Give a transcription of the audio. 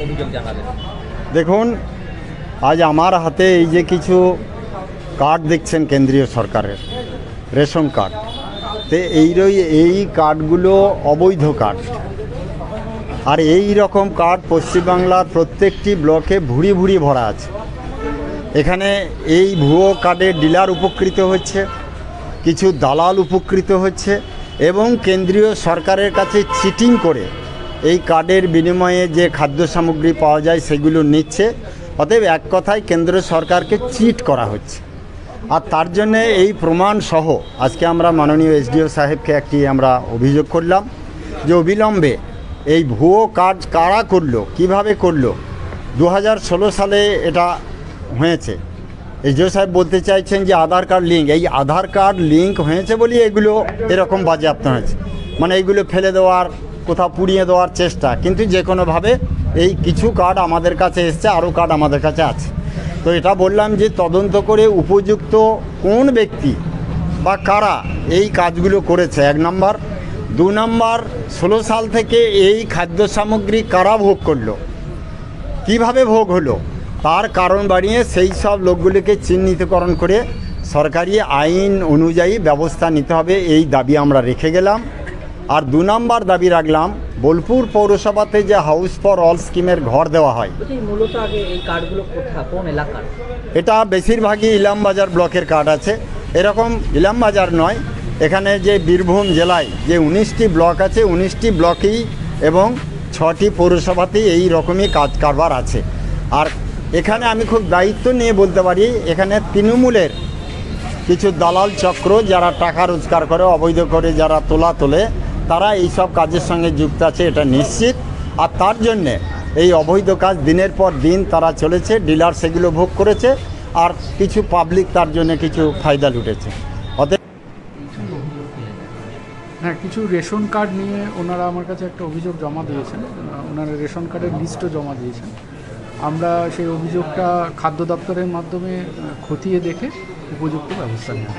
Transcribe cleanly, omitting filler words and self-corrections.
অভিযোগ জানালেন? দেখুন, আজ আমার হাতে এই যে কিছু কার্ড দেখছেন কেন্দ্রীয় সরকারের রেশন কার্ড, তো এই কার্ডগুলো অবৈধ কার্ড। আর এই রকম কার্ড পশ্চিমবাংলার প্রত্যেকটি ব্লকে ভুরি ভুরি ভরা আছে। এখানে এই ভুয়ো কার্ডের ডিলার উপকৃত হচ্ছে, কিছু দালাল উপকৃত হচ্ছে এবং কেন্দ্রীয় সরকারের কাছে চিটিং করে এই কার্ডের বিনিময়ে যে খাদ্য সামগ্রী পাওয়া যায় সেগুলো নিচ্ছে। অতএব এক কথায় কেন্দ্র সরকারকে চিট করা হচ্ছে। আর তার জন্যে এই প্রমাণ সহ আজকে আমরা মাননীয় এসডিও সাহেবকে একটি আমরা অভিযোগ করলাম যে অবিলম্বে এই ভুয়ো কার্ড কারা করলো, কিভাবে করলো। 2016 সালে এটা হয়েছে। এসডিও সাহেব বলতে চাইছেন যে আধার কার্ড লিঙ্ক, এই আধার কার্ড লিঙ্ক হয়েছে বলে এগুলো এরকম বাজেয়াপ্ত হয়েছে, মানে এইগুলো ফেলে দেওয়ার, কোথাও পুড়িয়ে দেওয়ার চেষ্টা। কিন্তু যে কোনোভাবে এই কিছু কার্ড আমাদের কাছে এসছে, আরও কার্ড আমাদের কাছে আছে। তো এটা বললাম যে তদন্ত করে উপযুক্ত কোন ব্যক্তি বা কারা এই কাজগুলো করেছে, 1 নম্বর। 2 নম্বর, 16 সাল থেকে এই খাদ্য সামগ্রী কারা ভোগ করলো, কিভাবে ভোগ হলো, তার কারণ বাড়িয়ে সেই সব লোকগুলিকে চিহ্নিতকরণ করে সরকারি আইন অনুযায়ী ব্যবস্থা নিতে হবে, এই দাবি আমরা রেখে গেলাম। আর 2 নম্বর দাবি রাখলাম, বোলপুর পৌরসভাতে যে হাউস ফর অল স্কিমের ঘর দেওয়া হয়, মূলত আগে এই কার্ডগুলো কোন এলাকার? এটা বেশিরভাগই ইলামবাজার ব্লকের কার্ড আছে। এরকম ইলামবাজার নয়, এখানে যে বীরভূম জেলায় যে 19টি ব্লক আছে, 19টি ব্লকেই এবং 6টি পৌরসভাতেই এই রকমই কাজ কারবার আছে। আর এখানে আমি খুব দায়িত্ব নিয়ে বলতে পারি, এখানে তৃণমূলের কিছু দালাল চক্র যারা টাকা রোজগার করে, অবৈধ করে যারা তোলে, তারা এই সব কাজের সঙ্গে যুক্ত আছে, এটা নিশ্চিত। আর তার জন্যে এই অবৈধ কাজ দিনের পর দিন তারা চলেছে, ডিলার সেগুলো ভোগ করেছে, আর কিছু পাবলিক তার জন্য কিছু ফায়দা লুটেছে। অতএব হ্যাঁ, কিছু রেশন কার্ড নিয়ে ওনারা আমার কাছে একটা অভিযোগ জমা দিয়েছেন, ওনারা রেশন কার্ডের লিস্টও জমা দিয়েছেন। আমরা সেই অভিযোগটা খাদ্য দপ্তরের মাধ্যমে খতিয়ে দেখে উপযুক্ত ব্যবস্থা নেব।